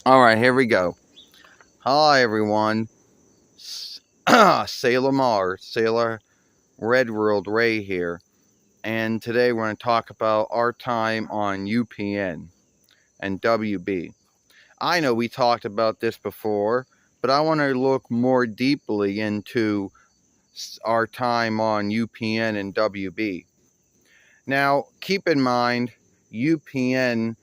Alright, here we go. Hi, everyone. Sailor Mars, Sailor Red World Ray here. And today we're going to talk about our time on UPN and WB. I know we talked about this before, but I want to look more deeply into our time on UPN and WB. Now, keep in mind, UPN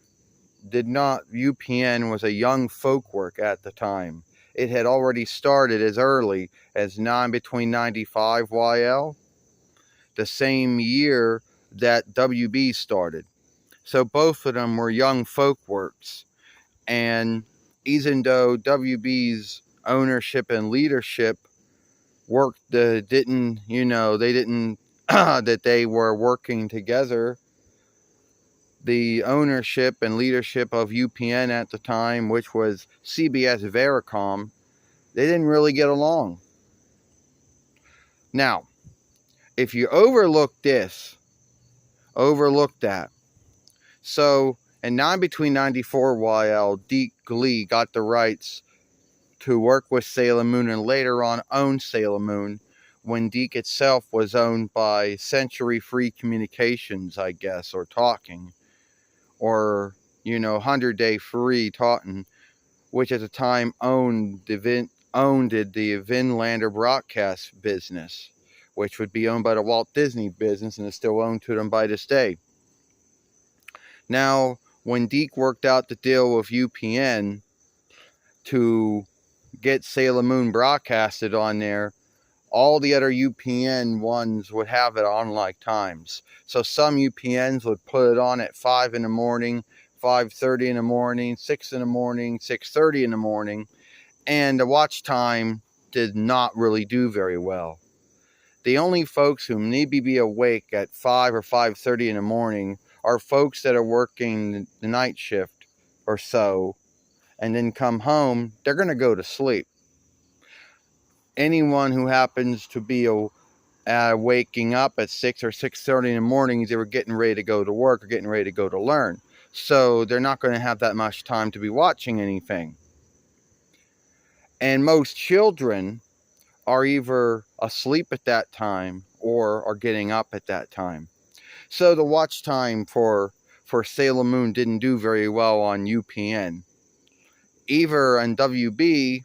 UPN was a young folk work at the time. It had already started as early as 9 between 95 YL, the same year that WB started. So both of them were young folk works. And even though WB's ownership and leadership didn't, that they were working together, the ownership and leadership of UPN at the time, which was CBS Vericom, they didn't really get along. Now, if you overlook that. So, in 9 between 94 YL, Deke Glee got the rights to work with Sailor Moon and later on owned Sailor Moon when Deke itself was owned by Century Free Communications, I guess, or Talking. Or 100 Day Free Taunton, which at the time owned the Vinlander broadcast business, which would be owned by the Walt Disney business and is still owned to them by this day. Now, when Deke worked out the deal with UPN to get Sailor Moon broadcasted on there, all the other UPN ones would have it on like times. So some UPNs would put it on at 5 in the morning, 5:30 in the morning, 6 in the morning, 6:30 in the morning, and the watch time did not really do very well. The only folks who need to be awake at 5 or 5:30 in the morning are folks that are working the night shift or so, and then come home, they're going to go to sleep. Anyone who happens to be waking up at 6 or 6:30 in the morning, they were getting ready to go to work or getting ready to go to learn. So they're not going to have that much time to be watching anything. And most children are either asleep at that time or are getting up at that time. So the watch time for Sailor Moon didn't do very well on UPN. Either on WB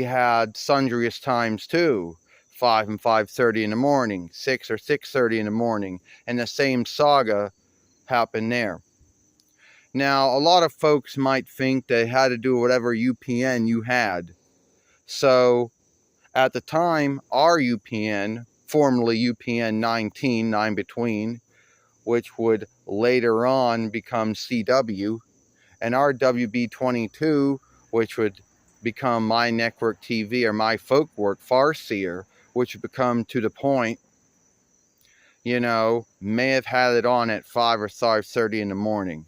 had sundriest times too. 5 and 5:30 in the morning, 6 or 6:30 in the morning, and the same saga happened there. Now, a lot of folks might think they had to do whatever UPN you had. So, at the time, our UPN, formerly UPN 19, 9 between, which would later on become CW, and our WB 22, which would become My Network TV or My FOLKWORK Farseer, which would become To the Point, may have had it on at 5 or 5:30 in the morning.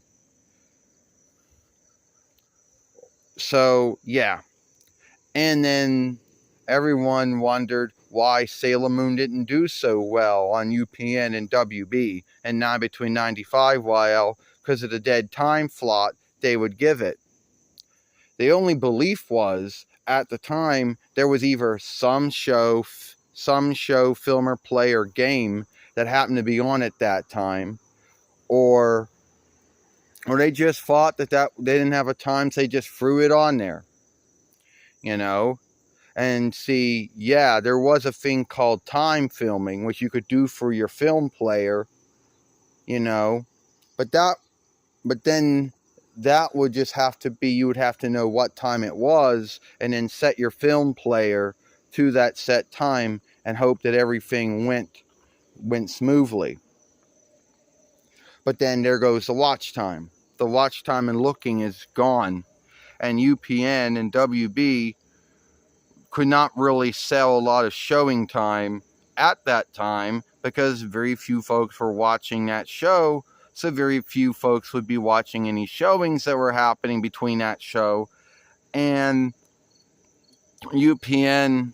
So, yeah. And then everyone wondered why Sailor Moon didn't do so well on UPN and WB and 9 between 95 YL because of the dead time slot they would give it. The only belief was, at the time, there was either some show, film or play or game that happened to be on at that time, or they just thought that they didn't have a time, so they just threw it on there, And see, yeah, there was a thing called time filming, which you could do for your film player, but then that would just have to be, you would have to know what time it was and then set your film player to that set time and hope that everything went smoothly. But then there goes the watch time. The watch time and looking is gone. And UPN and WB could not really sell a lot of showing time at that time because very few folks were watching that show. So very few folks would be watching any showings that were happening between that show. And UPN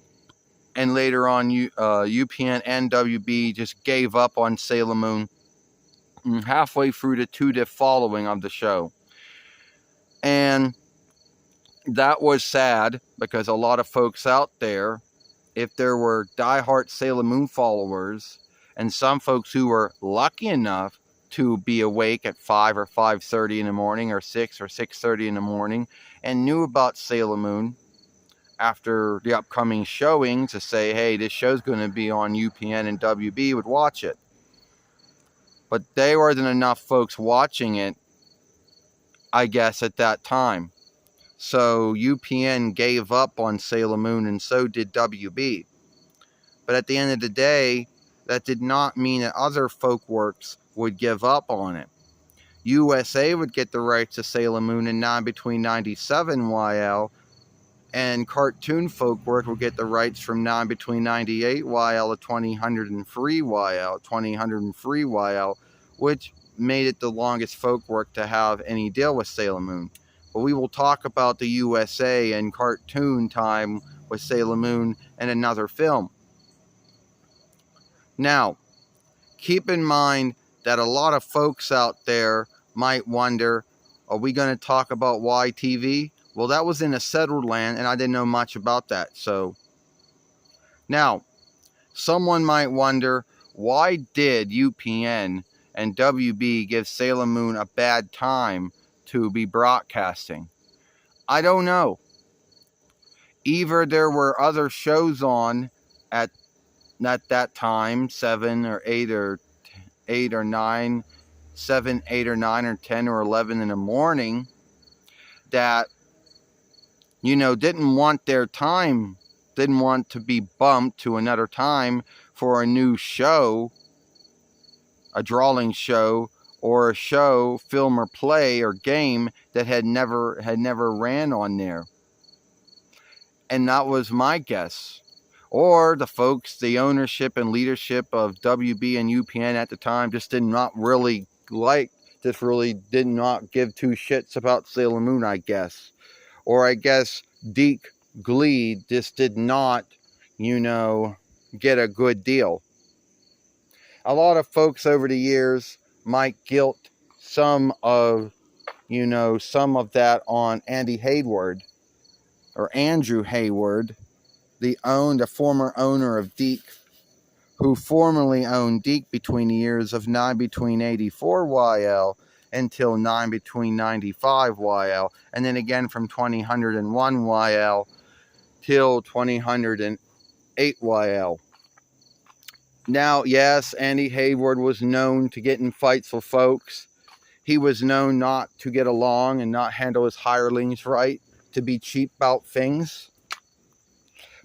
and later on UPN and WB just gave up on Sailor Moon halfway through the 2 following of the show. And that was sad because a lot of folks out there, if there were diehard Sailor Moon followers, and some folks who were lucky enough to be awake at 5 or 5:30 in the morning, or 6 or 6:30 in the morning, and knew about Sailor Moon after the upcoming showing to say, hey, this show's going to be on UPN and WB, would watch it. But there wasn't enough folks watching it, I guess, at that time. So UPN gave up on Sailor Moon, and so did WB. But at the end of the day, that did not mean that other folkworks would give up on it. USA would get the rights to Sailor Moon in 9 between 97 YL, and Cartoon Folkwork would get the rights from 9 between 98 YL to 2003 YL, which made it the longest folkwork to have any deal with Sailor Moon. But we will talk about the USA and cartoon time with Sailor Moon in another film. Now, keep in mind that a lot of folks out there might wonder, are we going to talk about YTV? Well, that was in a settled land, and I didn't know much about that. So, now, someone might wonder, why did UPN and WB give Sailor Moon a bad time to be broadcasting? I don't know. Either there were other shows on at that time, 7 or 8 or 9, 7, 8 or 9 or 10 or 11 in the morning that, didn't want their time, didn't want to be bumped to another time for a new show, a drawing show, or a show, film or play or game that had never ran on there. And that was my guess. Or the folks, the ownership and leadership of WB and UPN at the time just did not really did not give two shits about Sailor Moon, I guess. Or I guess Deke Glee just did not, get a good deal. A lot of folks over the years might guilt some of that on Andy Hayward, or Andrew Hayward, the former owner of Deke, who formerly owned Deke between the years of 9 between 84 YL until 9 between 95 YL, and then again from 2001 YL till 2008 YL. Now, yes, Andy Hayward was known to get in fights with folks. He was known not to get along and not handle his hirelings right, to be cheap about things.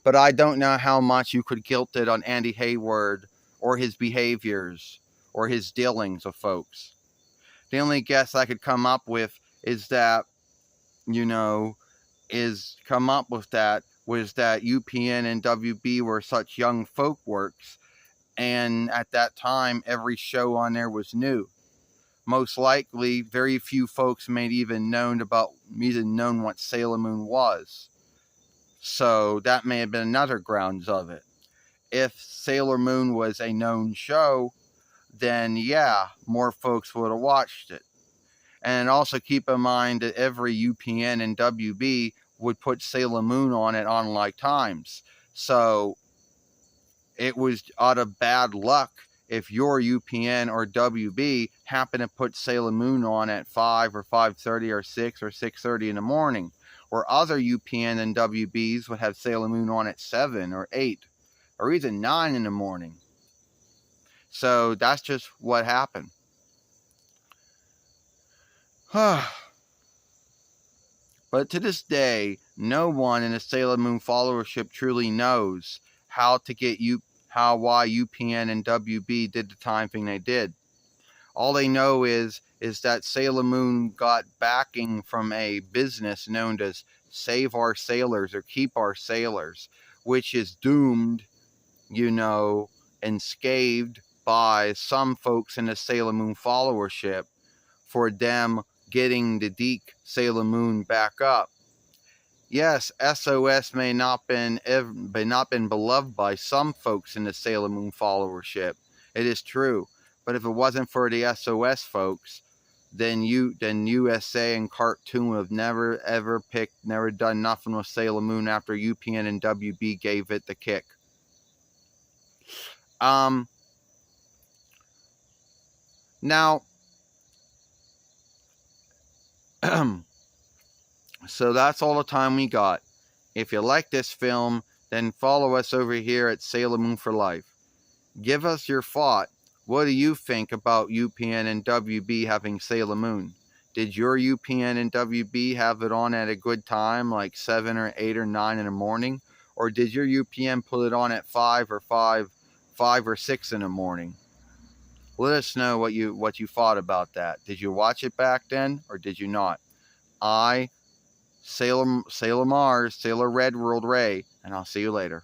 But I don't know how much you could guilt it on Andy Hayward or his behaviors or his dealings with folks. The only guess I could come up with is that, was that UPN and WB were such young folkworks, and at that time, every show on there was new. Most likely, very few folks may even known what Sailor Moon was. So that may have been another grounds of it. If Sailor Moon was a known show, then yeah, more folks would have watched it. And also keep in mind that every UPN and WB would put Sailor Moon on at unlike times. So it was out of bad luck if your UPN or WB happened to put Sailor Moon on at 5 or 5:30 or 6 or 6:30 in the morning, or other UPN and WBs would have Sailor Moon on at 7 or 8 or even 9 in the morning. So that's just what happened. But to this day, no one in the Sailor Moon followership truly knows why UPN and WB did the time thing they did. All they know is that Sailor Moon got backing from a business known as Save Our Sailors or Keep Our Sailors, which is doomed, and scathed by some folks in the Sailor Moon followership for them getting the Deke Sailor Moon back up. Yes, SOS may not been beloved by some folks in the Sailor Moon followership. It is true. But if it wasn't for the SOS folks, then USA and Cartoon would have never ever never done nothing with Sailor Moon after UPN and WB gave it the kick. Now, so that's all the time we got. If you like this film, then follow us over here at Sailor Moon for Life. Give us your thought. What do you think about UPN and WB having Sailor Moon? Did your UPN and WB have it on at a good time, like 7 or 8 or 9 in the morning? Or did your UPN put it on at 5 or 6 in the morning? Let us know what you thought about that. Did you watch it back then, or did you not? Sailor Mars, Sailor Red World Ray, and I'll see you later.